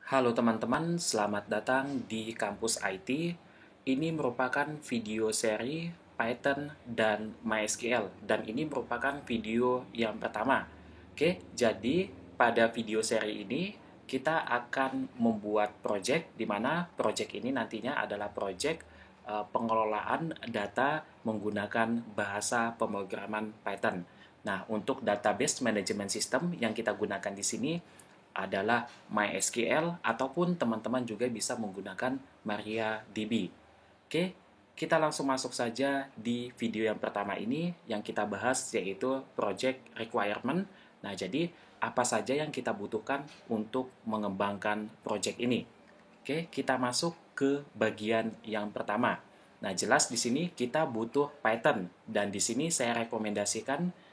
Halo teman-teman, selamat datang di Kampus IT. Ini merupakan video seri Python dan MySQL, dan ini merupakan video yang pertama. Oke, jadi pada video seri ini kita akan membuat project, di mana project ini nantinya adalah project pengelolaan data menggunakan bahasa pemrograman Python. Nah, untuk database management system yang kita gunakan di sini adalah MySQL ataupun teman-teman juga bisa menggunakan MariaDB. Oke, kita langsung masuk saja di video yang pertama ini yang kita bahas yaitu project requirement. Nah, jadi apa saja yang kita butuhkan untuk mengembangkan project ini? Oke, kita masuk ke bagian yang pertama. Nah, jelas di sini kita butuh Python dan di sini saya rekomendasikan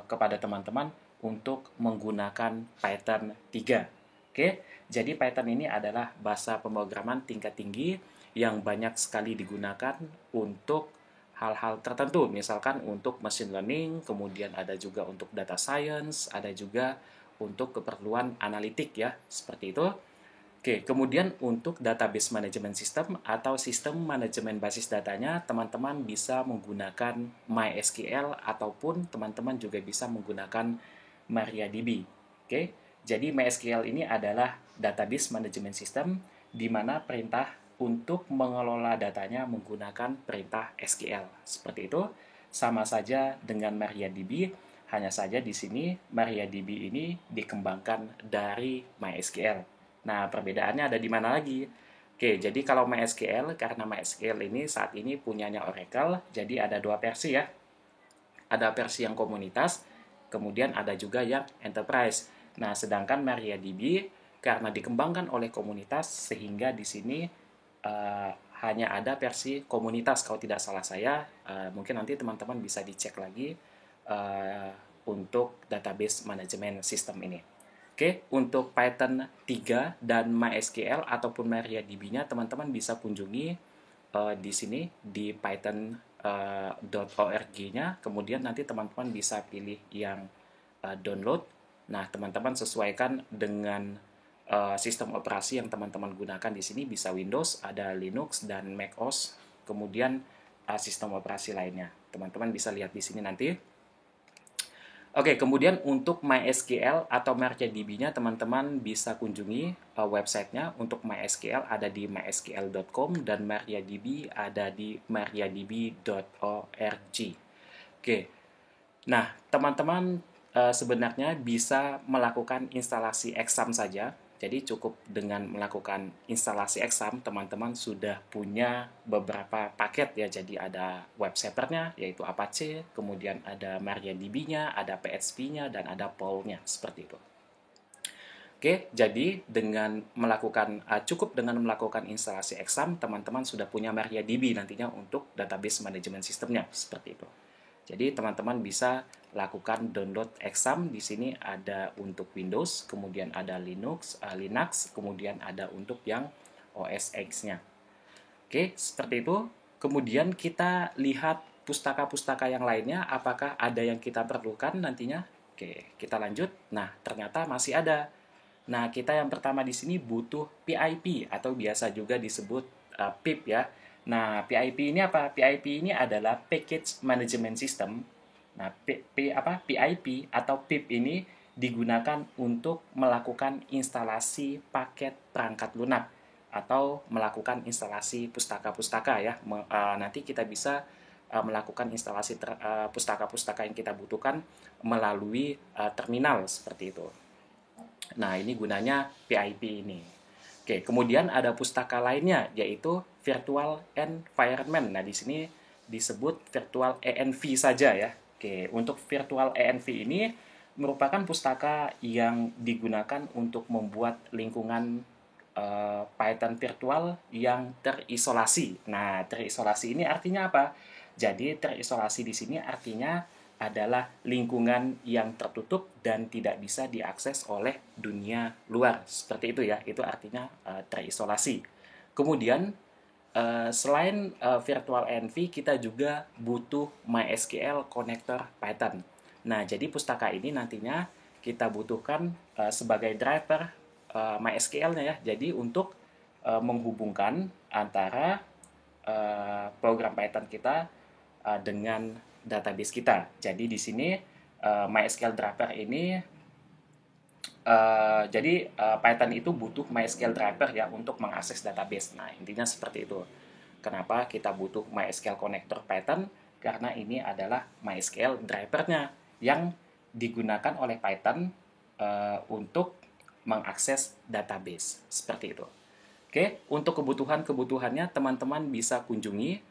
kepada teman-teman untuk menggunakan Python 3. Oke, jadi Python ini adalah bahasa pemrograman tingkat tinggi yang banyak sekali digunakan untuk hal-hal tertentu, misalkan untuk machine learning, kemudian ada juga untuk data science, ada juga untuk keperluan analitik ya, seperti itu. Oke, kemudian untuk database management system atau sistem manajemen basis datanya, teman-teman bisa menggunakan MySQL ataupun teman-teman juga bisa menggunakan MariaDB. Oke, jadi MySQL ini adalah database management system di mana perintah untuk mengelola datanya menggunakan perintah SQL. Seperti itu, sama saja dengan MariaDB, hanya saja di sini MariaDB ini dikembangkan dari MySQL. Nah, perbedaannya ada di mana lagi? Oke, jadi kalau MySQL, karena MySQL ini saat ini punyanya Oracle, jadi ada dua versi ya. Ada versi yang komunitas, kemudian ada juga yang enterprise. Nah, sedangkan MariaDB karena dikembangkan oleh komunitas, sehingga di sini uh, hanya ada versi komunitas, kalau tidak salah saya. Mungkin nanti teman-teman bisa dicek lagi uh, untuk database management system ini. Oke, untuk Python 3 dan MySQL ataupun MariaDB-nya teman-teman bisa kunjungi di sini di python.org-nya. Kemudian nanti teman-teman bisa pilih yang download. Nah, teman-teman sesuaikan dengan sistem operasi yang teman-teman gunakan di sini, bisa Windows, ada Linux dan macOS. Kemudian sistem operasi lainnya. Teman-teman bisa lihat di sini nanti. Oke, kemudian untuk MySQL atau MariaDB-nya teman-teman bisa kunjungi websitenya. Untuk MySQL ada di mysql.com dan MariaDB ada di mariadb.org. Oke, nah teman-teman sebenarnya bisa melakukan instalasi exam saja. Jadi cukup dengan melakukan instalasi exam, teman-teman sudah punya beberapa paket ya. Jadi ada web servernya, yaitu Apache, kemudian ada MariaDB-nya, ada PHP-nya, dan ada Paul-nya, seperti itu. Oke, jadi dengan melakukan cukup dengan melakukan instalasi exam, teman-teman sudah punya MariaDB nantinya untuk database management systemnya, seperti itu. Jadi teman-teman bisa lakukan download exam. Di sini ada untuk Windows, kemudian ada Linux, kemudian ada untuk yang OS X-nya. Oke, seperti itu. Kemudian kita lihat pustaka-pustaka yang lainnya, apakah ada yang kita perlukan nantinya. Oke, kita lanjut. Nah, ternyata masih ada. Nah, kita yang pertama di sini butuh PIP atau biasa juga disebut PIP ya. Nah, PIP ini apa? PIP ini adalah Package Management System. Nah, PIP atau PIP ini digunakan untuk melakukan instalasi paket perangkat lunak atau melakukan instalasi pustaka-pustaka ya. Nanti kita bisa melakukan instalasi pustaka-pustaka yang kita butuhkan melalui terminal seperti itu. Nah, ini gunanya PIP ini. Oke, kemudian ada pustaka lainnya yaitu Virtual Environment. Nah, di sini disebut Virtual ENV saja ya. Oke, untuk Virtual ENV ini merupakan pustaka yang digunakan untuk membuat lingkungan Python virtual yang terisolasi. Nah, terisolasi ini artinya apa? Jadi terisolasi di sini artinya adalah lingkungan yang tertutup dan tidak bisa diakses oleh dunia luar. Seperti itu ya, itu artinya terisolasi. Kemudian selain virtual env, kita juga butuh MySQL connector Python. Nah, jadi pustaka ini nantinya kita butuhkan sebagai driver MySQL-nya ya. Jadi untuk menghubungkan antara program Python kita dengan database kita. Jadi di sini MySQL driver ini Python itu butuh MySQL driver ya untuk mengakses database. Nah, intinya seperti itu. Kenapa kita butuh MySQL connector Python? Karena ini adalah MySQL drivernya yang digunakan oleh Python untuk mengakses database. Seperti itu. Oke, untuk kebutuhan-kebutuhannya teman-teman bisa kunjungi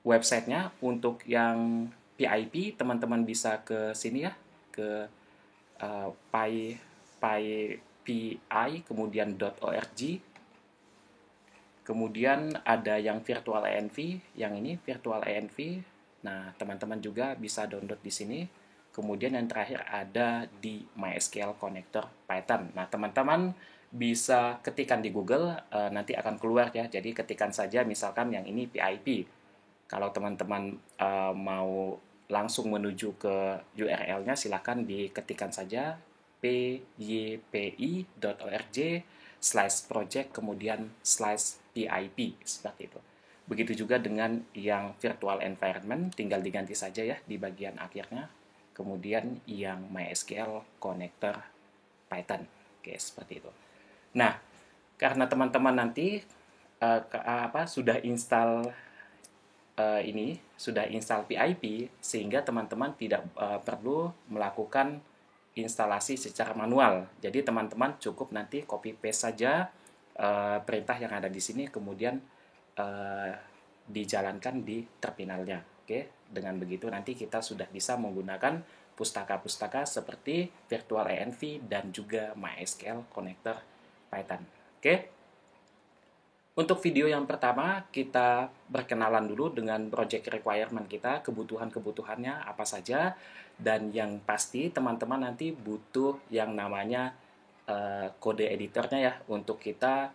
websitenya. Untuk yang PIP, teman-teman bisa ke sini ya, ke PI, kemudian .org. Kemudian ada yang virtual env, yang ini virtual env. Nah, teman-teman juga bisa download di sini. Kemudian yang terakhir ada di MySQL Connector Python. Nah, teman-teman bisa ketikkan di Google, nanti akan keluar ya. Jadi ketikkan saja misalkan yang ini PIP. Kalau teman-teman mau langsung menuju ke URL-nya, silahkan diketikkan saja pypi.org/project kemudian /pip, seperti itu. Begitu juga dengan yang virtual environment, tinggal diganti saja ya di bagian akhirnya. Kemudian yang MySQL connector Python. Oke, seperti itu. Nah, karena teman-teman nanti sudah install sudah install PIP, sehingga teman-teman tidak perlu melakukan instalasi secara manual. Jadi teman-teman cukup nanti copy paste saja perintah yang ada di sini, kemudian dijalankan di terminalnya. Oke, dengan begitu nanti kita sudah bisa menggunakan pustaka-pustaka seperti virtual env dan juga MySQL connector Python. Oke. Untuk video yang pertama, kita berkenalan dulu dengan project requirement kita, kebutuhan-kebutuhannya apa saja, dan yang pasti teman-teman nanti butuh yang namanya kode editornya ya, untuk kita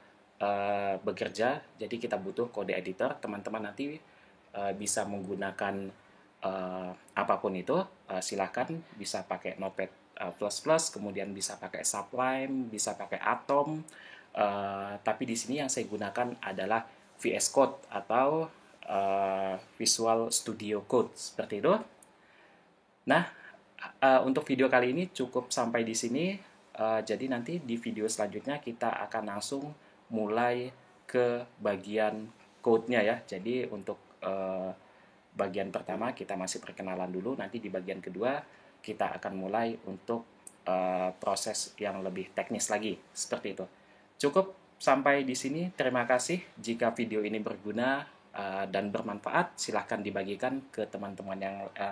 bekerja. Jadi kita butuh kode editor, teman-teman nanti bisa menggunakan apapun itu, silakan bisa pakai Notepad++, kemudian bisa pakai Sublime, bisa pakai Atom. Tapi di sini yang saya gunakan adalah VS Code atau Visual Studio Code, seperti itu. Nah, untuk video kali ini cukup sampai di sini. Jadi nanti di video selanjutnya kita akan langsung mulai ke bagian code-nya ya. Jadi untuk bagian pertama kita masih perkenalan dulu. Nanti di bagian kedua kita akan mulai untuk proses yang lebih teknis lagi, seperti itu. Cukup sampai di sini. Terima kasih. Jika video ini berguna dan bermanfaat, silahkan dibagikan ke teman-teman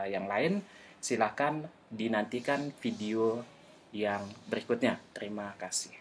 yang lain. Silahkan dinantikan video yang berikutnya. Terima kasih.